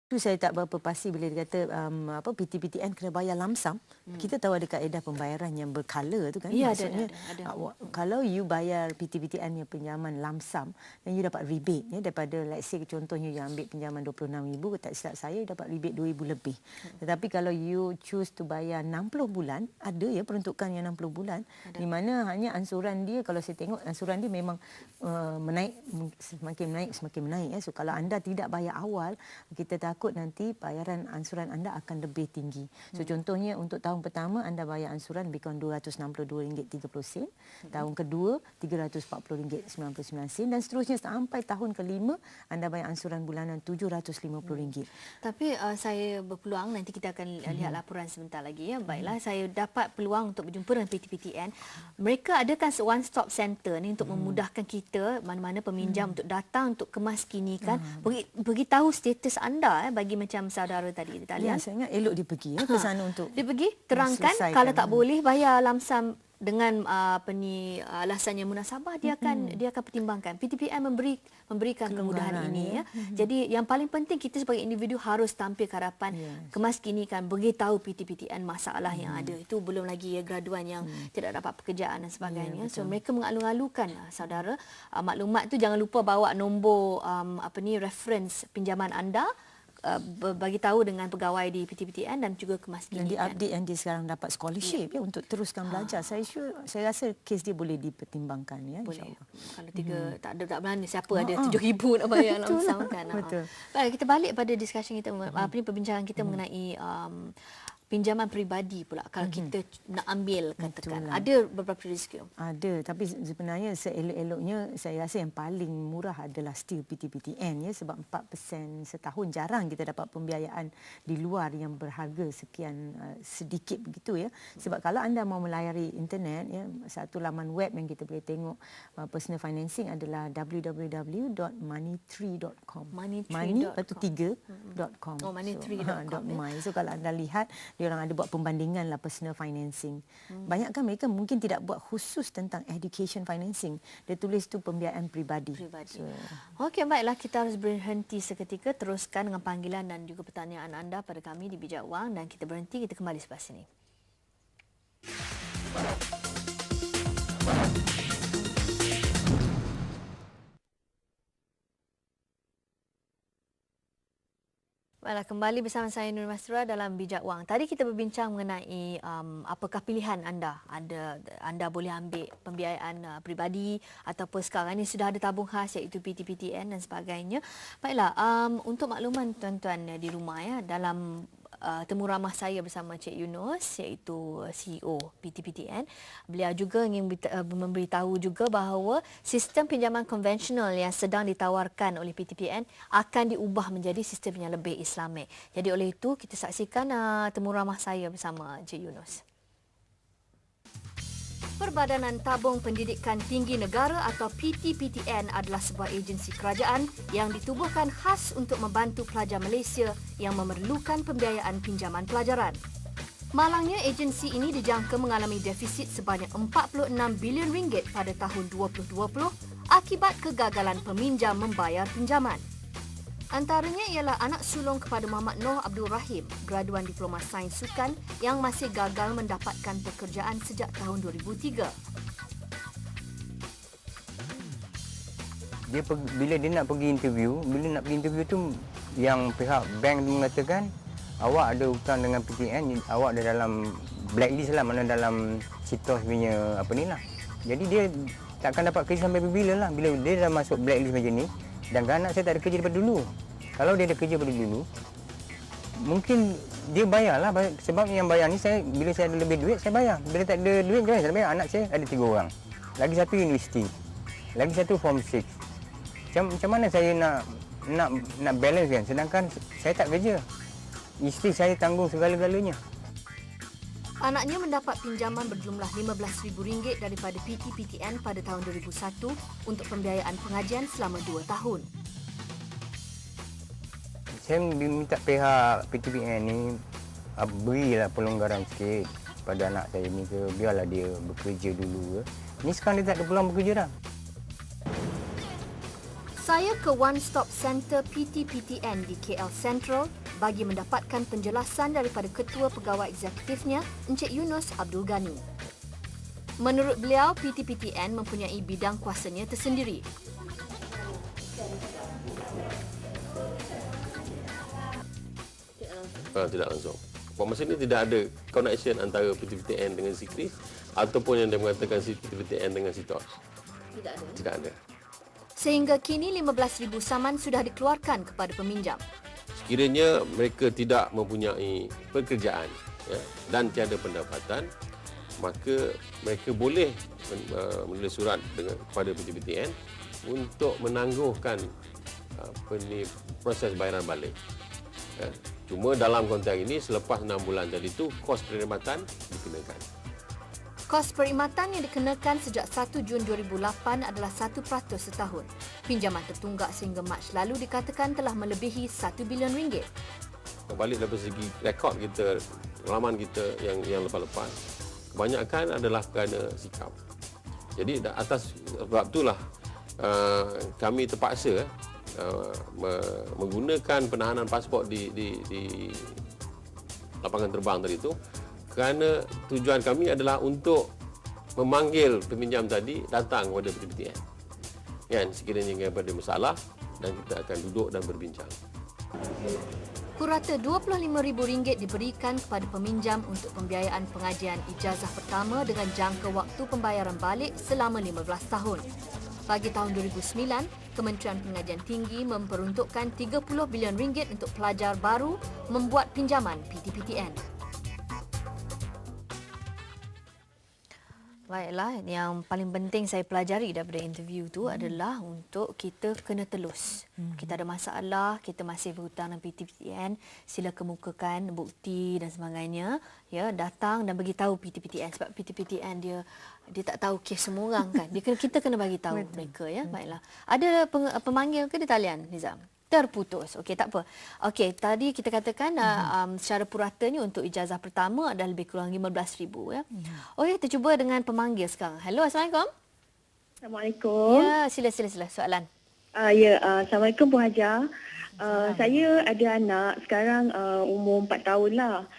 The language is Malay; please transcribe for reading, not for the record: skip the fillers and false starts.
Itu saya tak berapa pasti bila dia kata PTPTN kena bayar lamsam. Kita tahu ada kaedah pembayaran yang berkala tu kan. Ya, Maksudnya kalau you bayar PTPTN yang pinjaman lamsam dan you dapat rebate daripada let's say contohnya you ambil pinjaman 26,000, tak silap saya dapat rebate 2,000 lebih. Tetapi kalau you choose to bayar 60 bulan, ada peruntukan yang 60 bulan di mana hanya ansuran dia, kalau saya tengok ansuran dia memang menaik, semakin menaik. So kalau anda tidak bayar awal, kita takut nanti bayaran ansuran anda akan lebih tinggi. So contohnya untuk tahun pertama anda bayar ansuran lebih kurang RM262.30. Tahun kedua RM340.99 dan seterusnya sampai tahun kelima anda bayar ansuran bulanan RM750. Tapi saya berpeluang nanti kita akan lihat laporan sebentar lagi ya. Baiklah, saya dapat peluang untuk berjumpa dengan PTPTN. Mereka adakan one stop center ni untuk memudahkan kita mana-mana peminjam untuk datang untuk kemaskinikan, beritahu status anda bagi macam saudara tadi Dahlia. Ya, saya ingat elok dia pergi ke sana untuk dia pergi terangkan kalau tak boleh bayar lamsam dengan alasan yang munasabah, dia akan pertimbangkan. PTPN memberikan kemudahan ini ya. Jadi yang paling penting kita sebagai individu harus tampil ke hadapan, kemaskinikan, beritahu PTPTN masalah yang ada. Itu belum lagi graduan yang tidak dapat pekerjaan dan sebagainya. So mereka mengalu-alukan saudara, maklumat tu jangan lupa bawa nombor reference pinjaman anda, bagi tahu dengan pegawai di PTPTN dan juga kemaskinikan. Dan di-update yang dia sekarang dapat scholarship untuk teruskan belajar. Saya rasa kes dia boleh dipertimbangkan ya, insya-Allah. Kalau tak ada berani siapa ada 7,000 nak bayar lamsam kan. Betul. Baik, kita balik pada discussion kita perbincangan kita mengenai pinjaman peribadi pula kalau kita nak ambil katakan. Ada beberapa risiko. Ada, tapi sebenarnya seelok-eloknya saya rasa yang paling murah adalah still PTPTN ya, sebab 4% setahun. Jarang kita dapat pembiayaan di luar yang berharga sekian sedikit begitu ya. Sebab kalau anda mau melayari internet ya, satu laman web yang kita boleh tengok personal financing adalah www.money3.com. money3.com. Oh, money3.com. So kalau anda lihat dia orang ada buat perbandingan lah personal financing. Banyak kan mereka mungkin tidak buat khusus tentang education financing. Dia tulis tu pembiayaan peribadi. So, okey, baiklah, kita harus berhenti seketika. Teruskan dengan panggilan dan juga pertanyaan anda pada kami di Bijak Wang dan kita berhenti, kita kembali selepas ini. Baiklah, kembali bersama saya Nur Masrura dalam Bijak Wang. Tadi kita berbincang mengenai apakah pilihan anda. Anda boleh ambil pembiayaan peribadi ataupun sekarang ini sudah ada tabung khas iaitu PTPTN dan sebagainya. Baiklah, untuk makluman tuan-tuan di rumah ya, dalam temu ramah saya bersama Cik Yunus iaitu CEO PTPTN. Beliau juga ingin memberitahu juga bahawa sistem pinjaman konvensional yang sedang ditawarkan oleh PTPTN akan diubah menjadi sistem yang lebih Islamik. Jadi oleh itu kita saksikan temu ramah saya bersama Cik Yunus. Perbadanan Tabung Pendidikan Tinggi Negara atau PTPTN adalah sebuah agensi kerajaan yang ditubuhkan khas untuk membantu pelajar Malaysia yang memerlukan pembiayaan pinjaman pelajaran. Malangnya, agensi ini dijangka mengalami defisit sebanyak 46 bilion ringgit pada tahun 2020 akibat kegagalan peminjam membayar pinjaman. Antaranya ialah anak sulung kepada Muhammad Noor Abdul Rahim, graduan Diploma Sains Sukan yang masih gagal mendapatkan pekerjaan sejak tahun 2003. Bila dia nak pergi interview tu yang pihak bank mengatakan awak ada hutang dengan PTN, awak ada dalam blacklist lah, mana dalam CITOS punya Jadi dia takkan dapat kerja sampai bila lah. Bila dia dah masuk blacklist macam ni, dan anak saya tak ada kerja daripada dulu. Kalau dia ada kerja daripada dulu, mungkin dia bayarlah. Sebab yang bayar ni, bila saya ada lebih duit, saya bayar. Bila tak ada duit, saya tak bayar. Anak saya ada 3 orang. Lagi satu universiti. Lagi satu form 6. Macam mana saya nak balance kan? Sedangkan saya tak kerja. Isteri saya tanggung segala-galanya. Anaknya mendapat pinjaman berjumlah RM15,000 daripada PTPTN pada tahun 2001 untuk pembiayaan pengajian selama 2 tahun. Saya minta pihak PTPTN ni berilah pelonggaran sikit pada anak saya ni, biarlah dia bekerja dulu. Ni sekarang dia tak ada peluang bekerja dah. Saya ke One Stop Center PTPTN di KL Central bagi mendapatkan penjelasan daripada Ketua Pegawai Eksekutifnya, Encik Yunus Abdul Ghani. Menurut beliau, PTPTN mempunyai bidang kuasanya tersendiri. Tidak langsung. Masa ini tidak ada connection antara PTPTN dengan Sikris ataupun yang dia mengatakan PTPTN dengan Sitos. Tidak ada. Tidak ada. Sehingga kini 15,000 saman sudah dikeluarkan kepada peminjam. Sekiranya mereka tidak mempunyai pekerjaan dan tiada pendapatan, maka mereka boleh menulis surat kepada PTPTN untuk menangguhkan proses bayaran balik. Cuma dalam konteks ini, selepas 6 bulan tadi itu, kos perkhidmatan dikenakan. Kos perkhidmatan yang dikenakan sejak 1 Jun 2008 adalah 1% setahun. Pinjaman tertunggak sehingga Mac lalu dikatakan telah melebihi 1 bilion ringgit. Balik dari segi rekod kita, pengalaman kita yang lepas-lepas, kebanyakan adalah kerana sikap. Jadi atas sebab itulah kami terpaksa menggunakan penahanan pasport di lapangan terbang tadi itu, kerana tujuan kami adalah untuk memanggil peminjam tadi datang kepada PTPTN. Kan, sekiranya ada masalah, dan kita akan duduk dan berbincang. Purata RM25,000 diberikan kepada peminjam untuk pembiayaan pengajian ijazah pertama dengan jangka waktu pembayaran balik selama 15 tahun. Bagi tahun 2009, Kementerian Pengajian Tinggi memperuntukkan RM30 bilion untuk pelajar baru membuat pinjaman PTPTN. Baiklah, yang paling penting saya pelajari daripada interview tu adalah untuk kita kena telus. Kita ada masalah, kita masih berhutang dengan PTPTN, sila kemukakan bukti dan sebagainya. Ya, datang dan bagi tahu PTPTN sebab PTPTN dia tak tahu kes semua orang kan. Kita kena bagi tahu mereka ya. Baiklah. Ada pemanggil ke di talian, Nizam? Terputus. Okey, tak apa. Okey, tadi kita katakan secara puratanya untuk ijazah pertama adalah lebih kurang 15,000 ya. Okey, kita cuba dengan pemanggil sekarang. Hello, Assalamualaikum. Assalamualaikum. Ya, sila soalan. Assalamualaikum Puan Hajar. Saya ada anak sekarang umur 4 tahun lah.